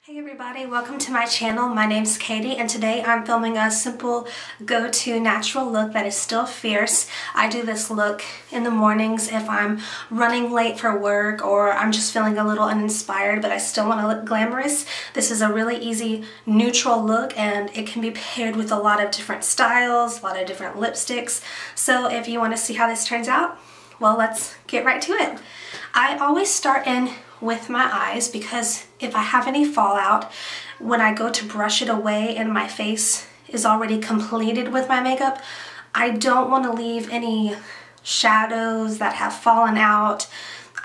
Hey everybody, welcome to my channel. My name's Katie and today I'm filming a simple go-to natural look that is still fierce. I do this look in the mornings if I'm running late for work or I'm just feeling a little uninspired but I still want to look glamorous. This is a really easy neutral look and it can be paired with a lot of different styles, a lot of different lipsticks. So if you want to see how this turns out, well, let's get right to it. I always start in with my eyes because if I have any fallout, when I go to brush it away and my face is already completed with my makeup, I don't want to leave any shadows that have fallen out.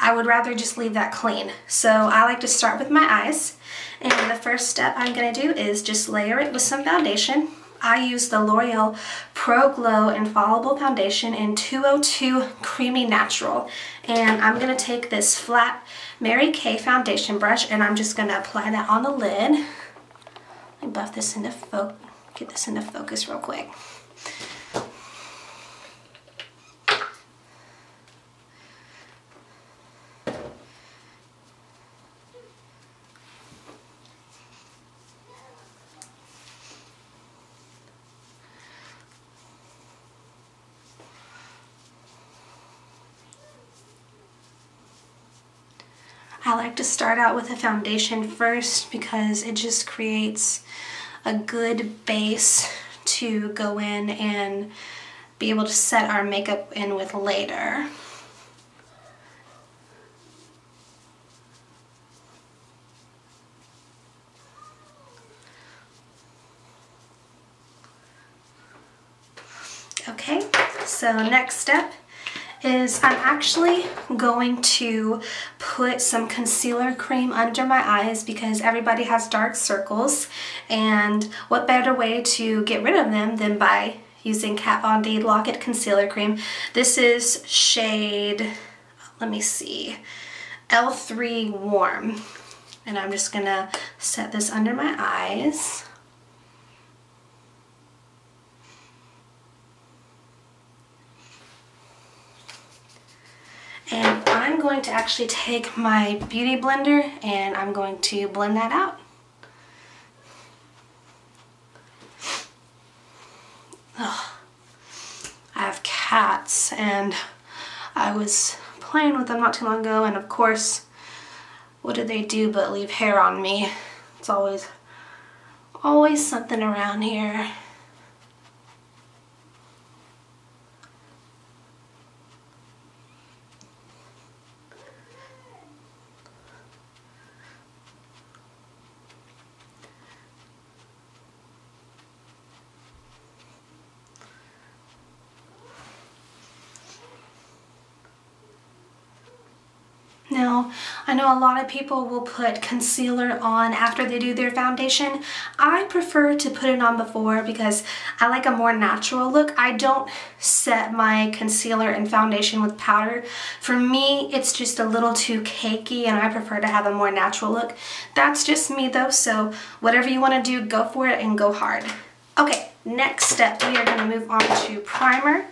I would rather just leave that clean. So I like to start with my eyes, and the first step I'm going to do is just layer it with some foundation. I use the Loreal Pro Glow Infallible Foundation in 202 Creamy Natural. And I'm going to take this flat Mary Kay foundation brush and I'm just going to apply that on the lid. Let me buff this into get this into focus real quick. I like to start out with a foundation first because it just creates a good base to go in and be able to set our makeup in with later. Okay, so next step is I'm actually going to put some concealer cream under my eyes because everybody has dark circles, and what better way to get rid of them than by using Kat Von D Lock It Concealer Cream. This is shade, let me see, L3 Warm, and I'm just gonna set this under my eyes. And I'm going to actually take my beauty blender and I'm going to blend that out. Ugh. I have cats and I was playing with them not too long ago, and of course, what did they do but leave hair on me? It's always something around here. Now, I know a lot of people will put concealer on after they do their foundation. I prefer to put it on before because I like a more natural look. I don't set my concealer and foundation with powder. For me, it's just a little too cakey and I prefer to have a more natural look. That's just me though, so whatever you want to do, go for it and go hard. Okay, next step, we are going to move on to primer,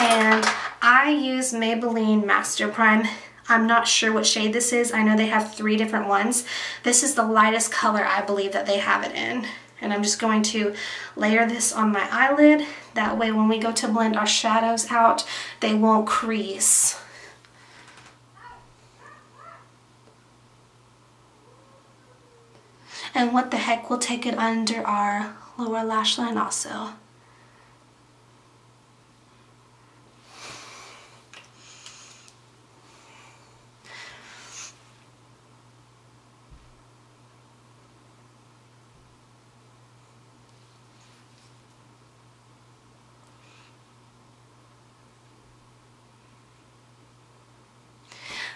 and I use Maybelline Master Prime. I'm not sure what shade this is. I know they have 3 different ones. This is the lightest color I believe that they have it in. And I'm just going to layer this on my eyelid. That way when we go to blend our shadows out, they won't crease. And what the heck, we'll take it under our lower lash line also.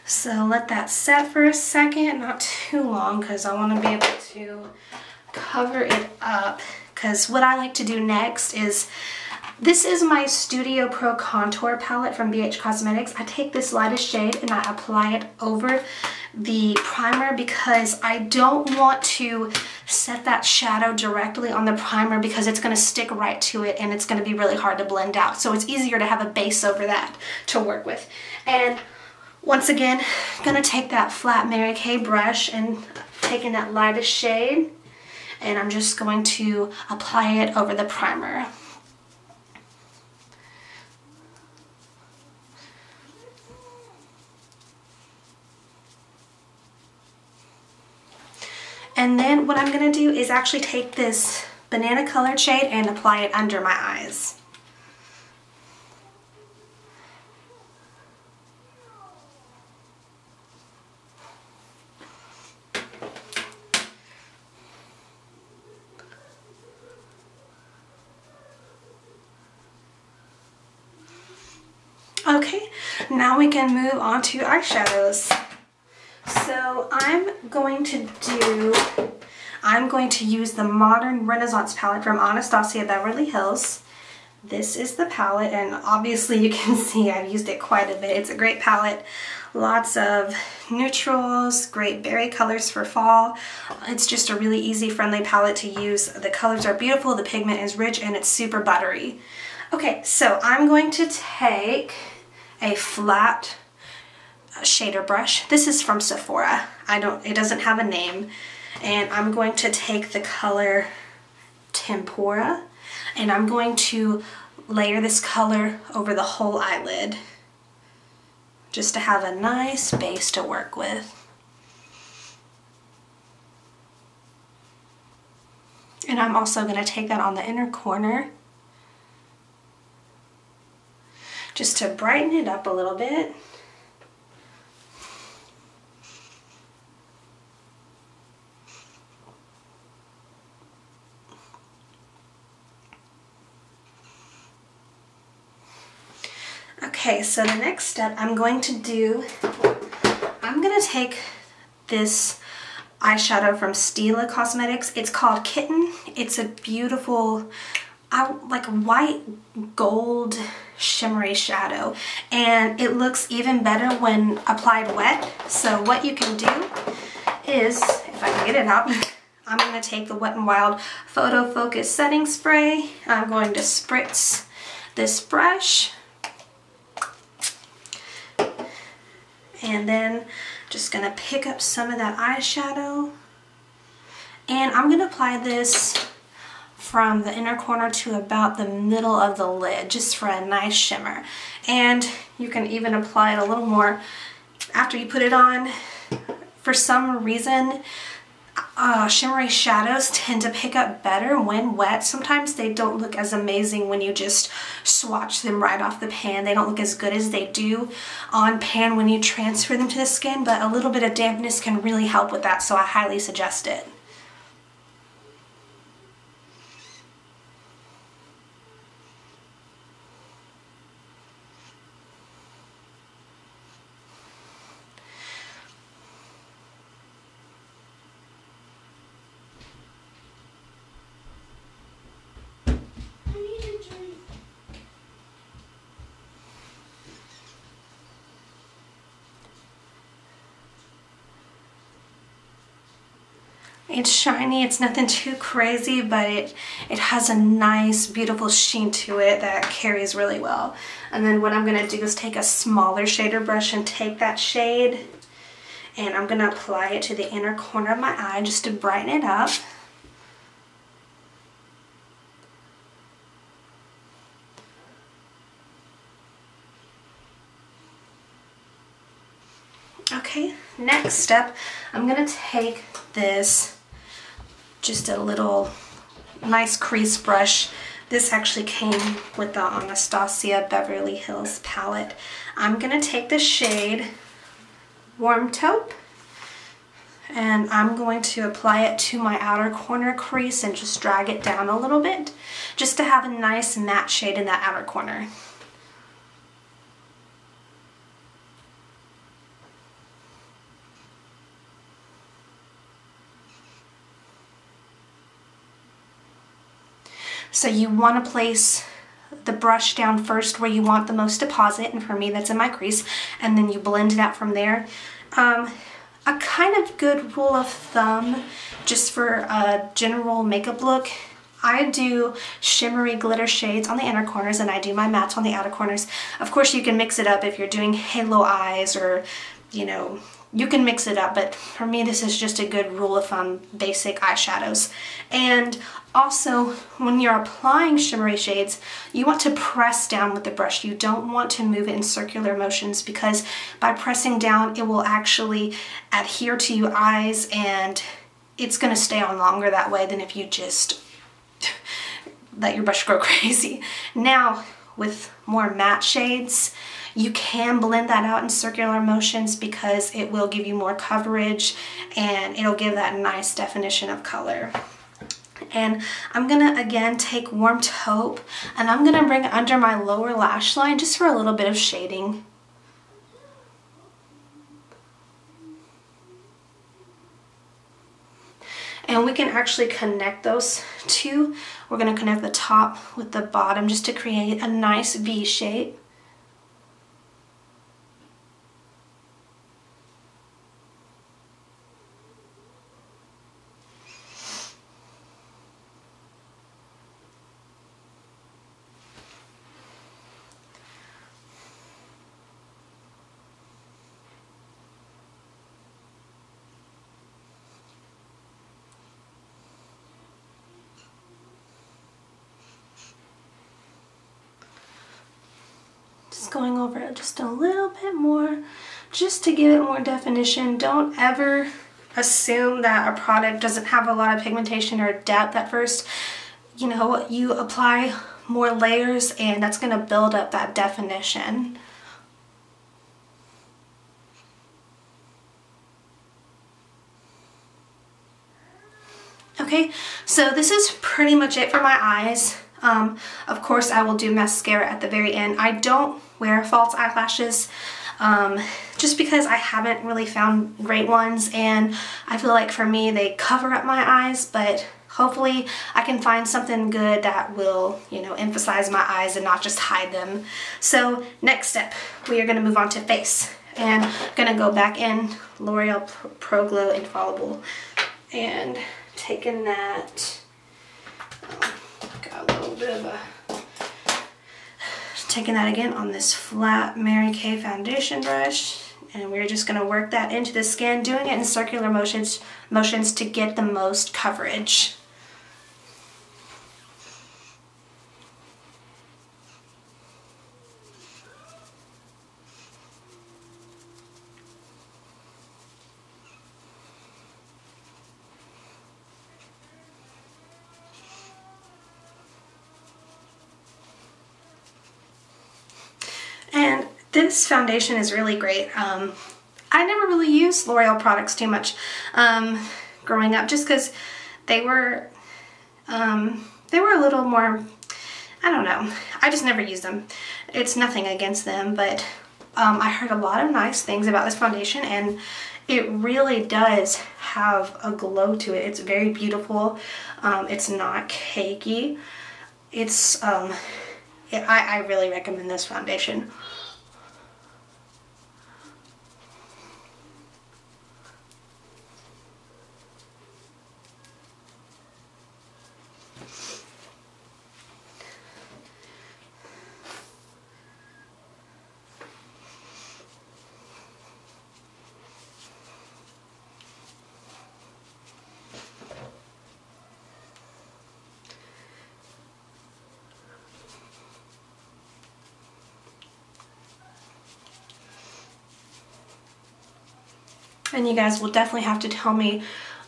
So let that set for a second, not too long because I want to be able to cover it up, because what I like to do next is, this is my Studio Pro Contour palette from BH Cosmetics. I take this lightest shade and I apply it over the primer because I don't want to set that shadow directly on the primer because it's going to stick right to it and it's going to be really hard to blend out. So it's easier to have a base over that to work with. And once again, I'm going to take that flat Mary Kay brush and taking that lightest shade and I'm just going to apply it over the primer. And then what I'm going to do is actually take this banana colored shade and apply it under my eyes. Okay, now we can move on to eyeshadows. So I'm going to use the Modern Renaissance palette from Anastasia Beverly Hills. This is the palette, and obviously you can see I've used it quite a bit. It's a great palette. Lots of neutrals, great berry colors for fall. It's just a really easy, friendly palette to use. The colors are beautiful, the pigment is rich, and it's super buttery. Okay, so I'm going to take a flat shader brush. This is from Sephora. It doesn't have a name. And I'm going to take the color Tempera and I'm going to layer this color over the whole eyelid just to have a nice base to work with. And I'm also going to take that on the inner corner just to brighten it up a little bit. Okay, so the next step I'm going to take this eyeshadow from Stila Cosmetics. It's called Kitten. It's a beautiful, like white gold shimmery shadow, and it looks even better when applied wet. So what you can do is, if I can get it out, I'm going to take the Wet n Wild Photo Focus Setting Spray. I'm going to spritz this brush. And then just going to pick up some of that eyeshadow. And I'm going to apply this from the inner corner to about the middle of the lid, just for a nice shimmer. And you can even apply it a little more after you put it on. For some reason, shimmery shadows tend to pick up better when wet. Sometimes they don't look as amazing when you just swatch them right off the pan. They don't look as good as they do on pan when you transfer them to the skin, but a little bit of dampness can really help with that, so I highly suggest it. It's shiny, it's nothing too crazy, but it has a nice, beautiful sheen to it that carries really well. And then what I'm going to do is take a smaller shader brush and take that shade, and I'm going to apply it to the inner corner of my eye just to brighten it up. Okay, next step, I'm going to take this, just a little nice crease brush. This actually came with the Anastasia Beverly Hills palette. I'm going to take the shade Warm Taupe, and I'm going to apply it to my outer corner crease and just drag it down a little bit, just to have a nice matte shade in that outer corner. So you want to place the brush down first where you want the most deposit, and for me that's in my crease, and then you blend it out from there. A kind of good rule of thumb, just for a general makeup look, I do shimmery glitter shades on the inner corners and I do my mattes on the outer corners. Of course you can mix it up if you're doing halo eyes or, you know, You can mix it up, but for me this is just a good rule of thumb basic eyeshadows. And also, when you're applying shimmery shades, you want to press down with the brush. You don't want to move it in circular motions, because by pressing down it will actually adhere to your eyes and it's going to stay on longer that way than if you just let your brush go crazy. Now, with more matte shades, you can blend that out in circular motions because it will give you more coverage and it'll give that nice definition of color. And I'm gonna again take Warm Taupe and I'm gonna bring it under my lower lash line just for a little bit of shading. And we can actually connect those two. We're gonna connect the top with the bottom just to create a nice V shape. Just going over it just a little bit more, just to give it more definition. Don't ever assume that a product doesn't have a lot of pigmentation or depth at first. You know, you apply more layers and that's going to build up that definition. Okay, so this is pretty much it for my eyes. Of course, I will do mascara at the very end. I don't wear false eyelashes just because I haven't really found great ones, and I feel like for me they cover up my eyes, but hopefully I can find something good that will, you know, emphasize my eyes and not just hide them. So next step, we are going to move on to face, and I'm going to go back in L'Oreal Pro Glow Infallible and taking that, got a little bit of a, taking that again on this flat Mary Kay foundation brush, and we're just going to work that into the skin, doing it in circular motions to get the most coverage. And this foundation is really great. I never really used L'Oreal products too much growing up, just because they were a little more, I don't know, I just never used them. It's nothing against them, but I heard a lot of nice things about this foundation, and it really does have a glow to it. It's very beautiful. It's not cakey. It's I really recommend this foundation. And you guys will definitely have to tell me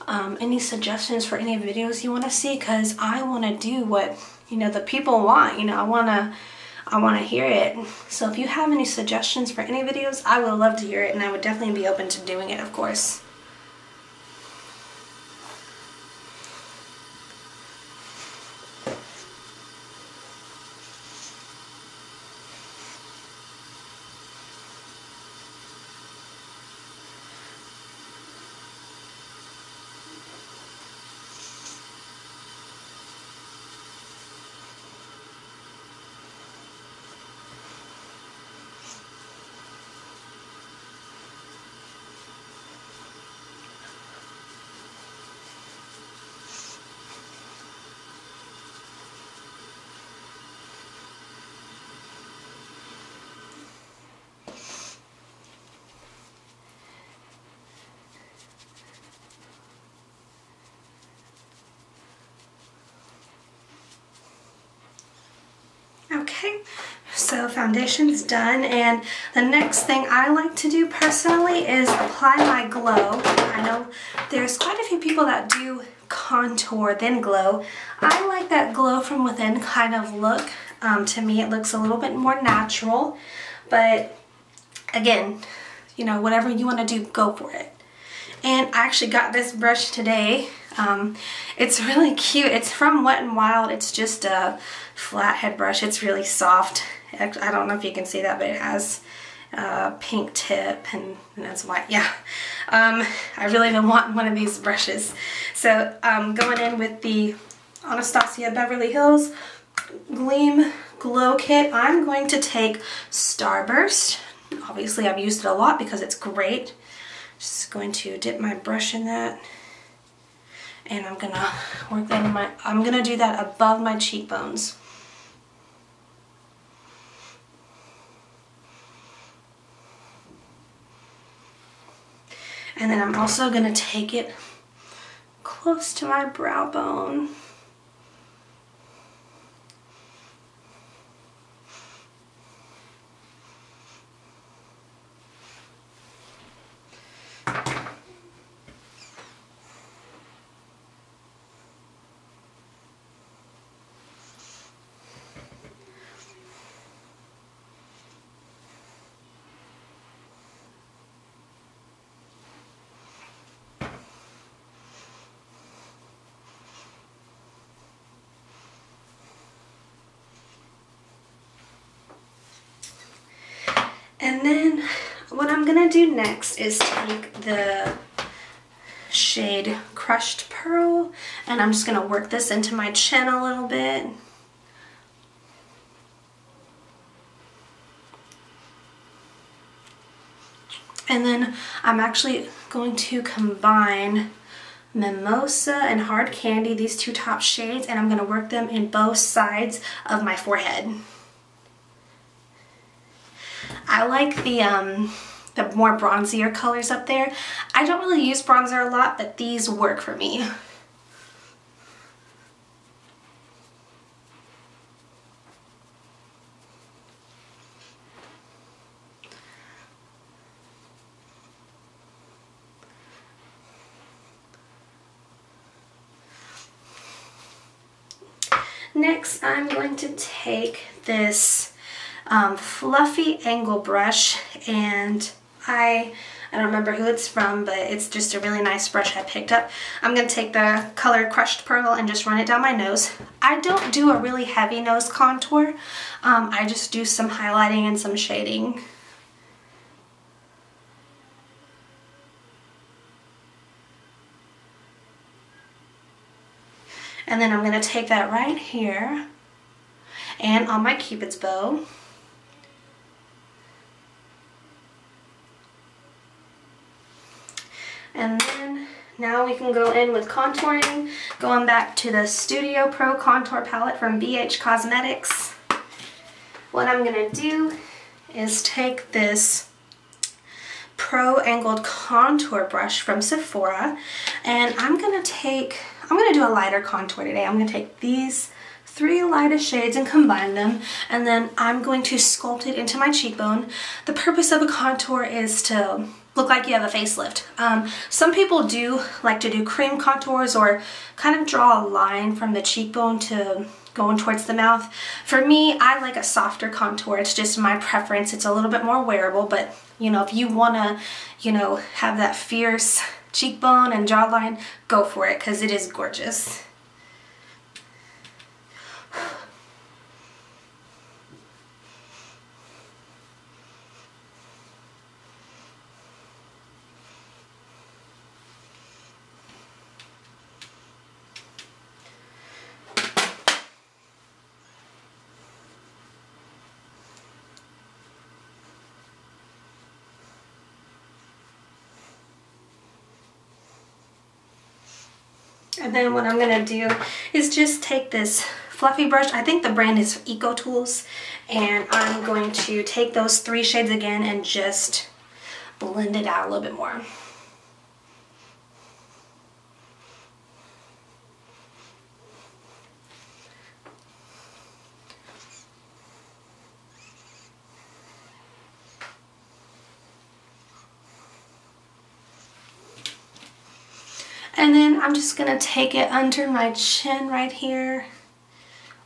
any suggestions for any videos you want to see, because I want to do what, you know, the people want. You know, I want to hear it. So if you have any suggestions for any videos, I would love to hear it, and I would definitely be open to doing it, of course. So foundation's done, and the next thing I like to do personally is apply my glow. I know there's quite a few people that do contour then glow. I like that glow from within kind of look. To me it looks a little bit more natural, but again, you know, whatever you want to do, go for it. And I actually got this brush today. It's really cute. It's from Wet n Wild. It's just a flathead brush. It's really soft. I don't know if you can see that, but it has a pink tip and it's white. Yeah. I really been wanting one of these brushes. So going in with the Anastasia Beverly Hills Gleam Glow Kit, I'm going to take Starburst. Obviously I've used it a lot because it's great. Just going to dip my brush in that, and I'm gonna work that in my, I'm gonna do that above my cheekbones. And then I'm also gonna take it close to my brow bone. And then what I'm gonna do next is take the shade Crushed Pearl, and I'm just gonna work this into my chin a little bit. And then I'm actually going to combine Mimosa and Hard Candy, these two top shades, and I'm gonna work them in both sides of my forehead. I like the more bronzier colors up there. I don't really use bronzer a lot, but these work for me. Next, I'm going to take this fluffy angle brush, and I don't remember who it's from, but it's just a really nice brush I picked up. I'm going to take the color Crushed Pearl and just run it down my nose. I don't do a really heavy nose contour. I just do some highlighting and some shading. And then I'm going to take that right here and on my Cupid's bow. And then now we can go in with contouring, going back to the Studio Pro Contour Palette from BH Cosmetics. What I'm going to do is take this Pro Angled Contour Brush from Sephora, and I'm going to do a lighter contour today. I'm going to take these three lightest shades and combine them, and then I'm going to sculpt it into my cheekbone. The purpose of a contour is to look like you have a facelift. Some people do like to do cream contours or kind of draw a line from the cheekbone to going towards the mouth. For me, I like a softer contour. It's just my preference. It's a little bit more wearable, but you know, if you want to, you know, have that fierce cheekbone and jawline, go for it, because it is gorgeous. And then what I'm going to do is just take this fluffy brush. I think the brand is Eco Tools, and I'm going to take those three shades again and just blend it out a little bit more. And then I'm just gonna take it under my chin right here,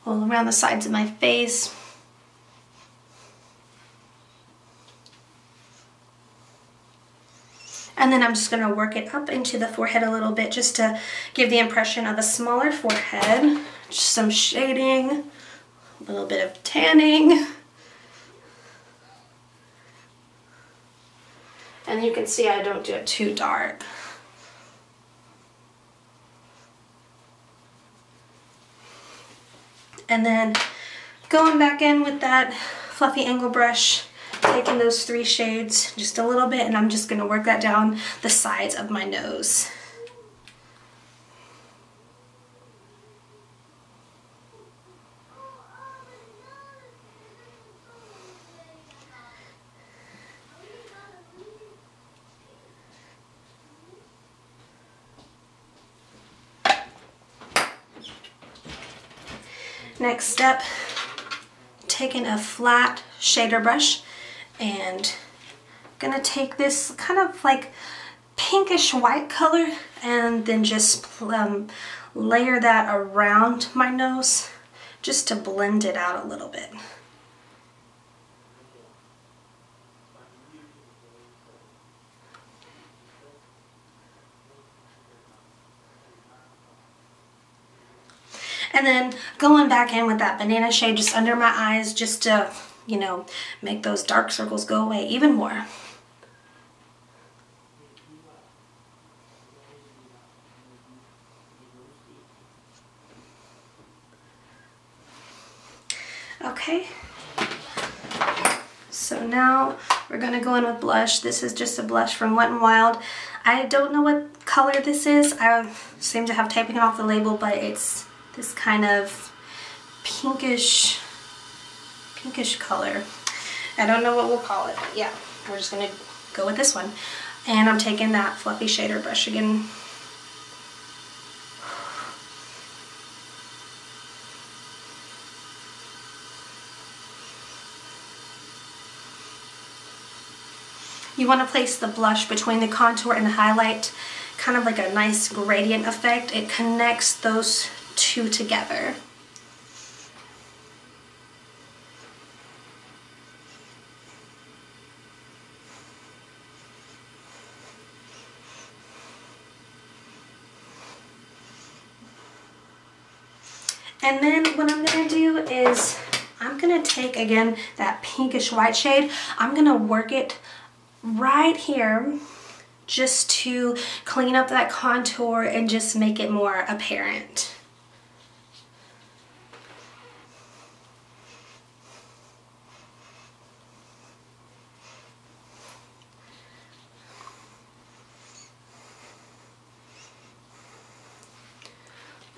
all around the sides of my face. And then I'm just going to work it up into the forehead a little bit just to give the impression of a smaller forehead. Just some shading, a little bit of tanning. And you can see I don't do it too dark. And then going back in with that fluffy angle brush, taking those 3 shades just a little bit, and I'm just going to work that down the sides of my nose. Next step, taking a flat shader brush, and I'm gonna take this kind of like pinkish white color and then just layer that around my nose just to blend it out a little bit. And then going back in with that banana shade just under my eyes just to, you know, make those dark circles go away even more. Okay. So now we're going to go in with blush. This is just a blush from Wet n Wild. I don't know what color this is. I seem to have taken off the label, but it's this kind of pinkish color. I don't know what we'll call it, but yeah, we're just gonna go with this one. And I'm taking that fluffy shader brush again. You want to place the blush between the contour and the highlight, kind of like a nice gradient effect. It connects those two together. And then what I'm going to do is I'm going to take again that pinkish white shade. I'm going to work it right here just to clean up that contour and just make it more apparent.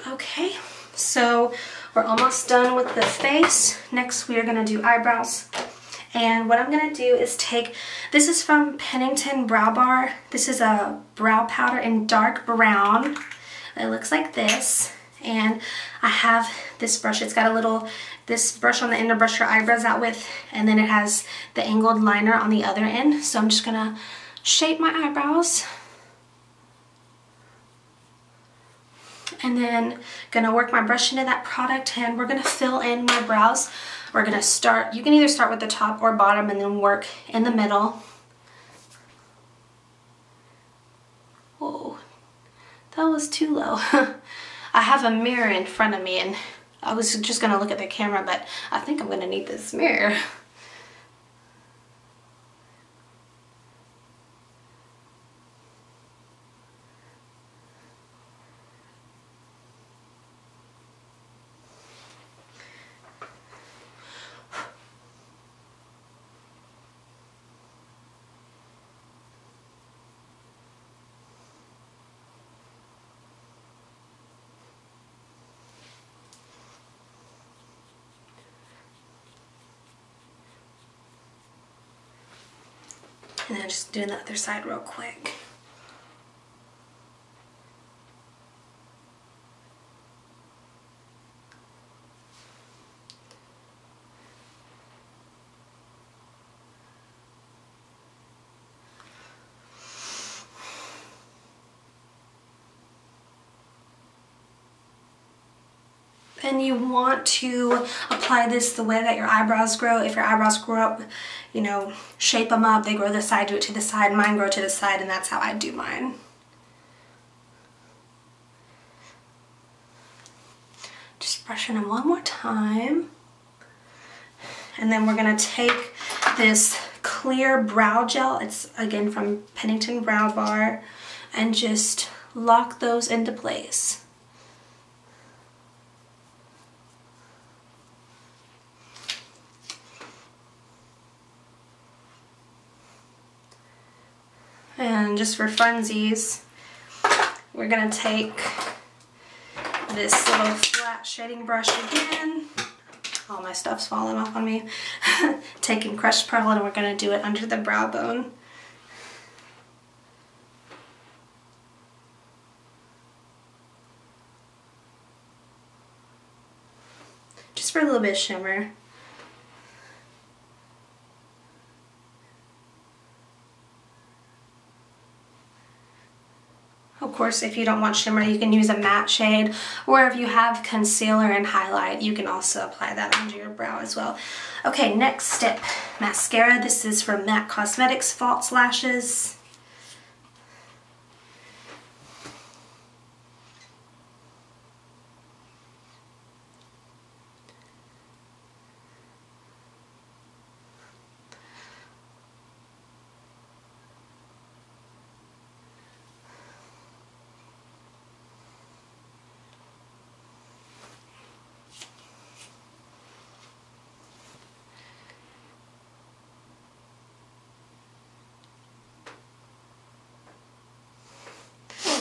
Okay, so we're almost done with the face. Next we are going to do eyebrows. And what I'm going to do is take, this is from Pennington Brow Bar. This is a brow powder in dark brown. It looks like this. And I have this brush. It's got a little, this brush on the end to brush your eyebrows out with. And then it has the angled liner on the other end. So I'm just going to shape my eyebrows. And then gonna work my brush into that product, and we're gonna fill in my brows. We're gonna start, you can either start with the top or bottom and then work in the middle. Whoa, that was too low. I have a mirror in front of me and I was just gonna look at the camera, but I think I'm gonna need this mirror. And then just doing the other side real quick. and you want to apply this the way that your eyebrows grow. If your eyebrows grow up, you know, shape them up, they grow this side, do it to the side. Mine grow to the side, and that's how I do mine. Just brushing them one more time. And then we're gonna take this clear brow gel, it's again from Pennington Brow Bar, and just lock those into place. And just for funsies, we're gonna take this little flat shading brush again. All my stuff's falling off on me. Taking crushed pearl, and we're gonna do it under the brow bone. Just for a little bit of shimmer. Of course, if you don't want shimmer, you can use a matte shade, or if you have concealer and highlight, you can also apply that under your brow as well. Okay, next step, mascara. This is from Stila Cosmetics False Lashes.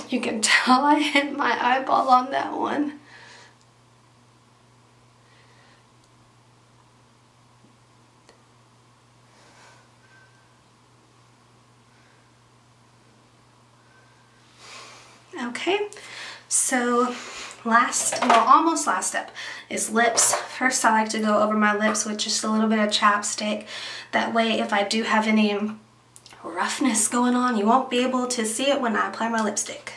You can tell I hit my eyeball on that one. Okay, so almost last step is lips. First, I like to go over my lips with just a little bit of chapstick. That way, if I do have any roughness going on, you won't be able to see it when I apply my lipstick.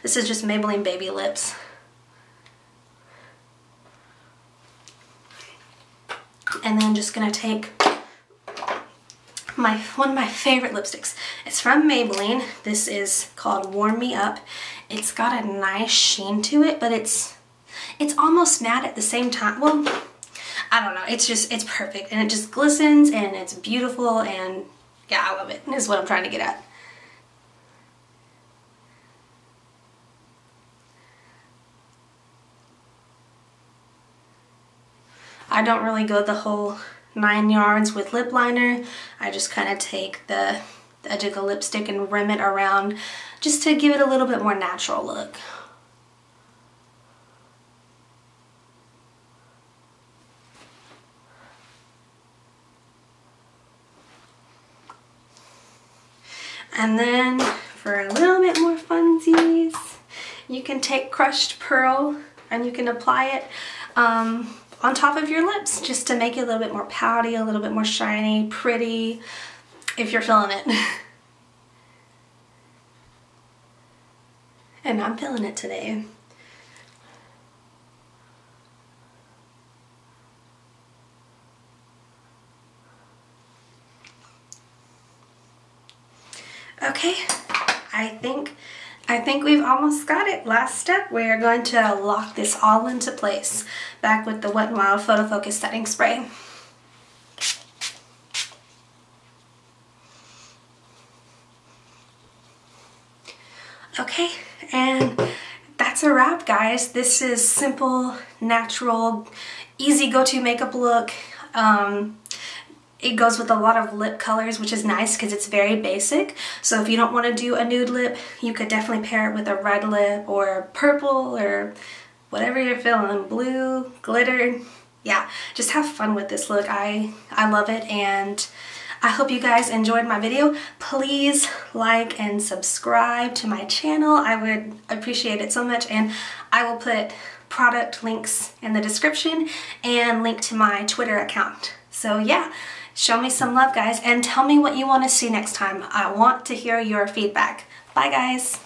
This is just Maybelline Baby Lips. And then just gonna take one of my favorite lipsticks. It's from Maybelline. This is called Warm Me Up. It's got a nice sheen to it, but it's almost matte at the same time. Well, I don't know. It's perfect, and it just glistens, and it's beautiful, and yeah, I love it. This is what I'm trying to get at. I don't really go the whole 9 yards with lip liner. I just kind of take the edge of the lipstick and rim it around just to give it a little bit more natural look. And then for a little bit more funsies, you can take crushed pearl and you can apply it on top of your lips just to make it a little bit more pouty, a little bit more shiny, pretty, if you're feeling it. And I'm feeling it today. Okay, I think we've almost got it. Last step, we're going to lock this all into place. Back with the Wet n Wild Photo Focus Setting Spray. Okay, and that's a wrap, guys. This is simple, natural, easy go-to makeup look. It goes with a lot of lip colors, which is nice because it's very basic. So if you don't want to do a nude lip, you could definitely pair it with a red lip or purple or whatever you're feeling, blue, glitter. Yeah, just have fun with this look. I love it, and I hope you guys enjoyed my video. Please like and subscribe to my channel. I would appreciate it so much, and I will put product links in the description and link to my Twitter account. So yeah, show me some love, guys, and tell me what you want to see next time. I want to hear your feedback. Bye, guys.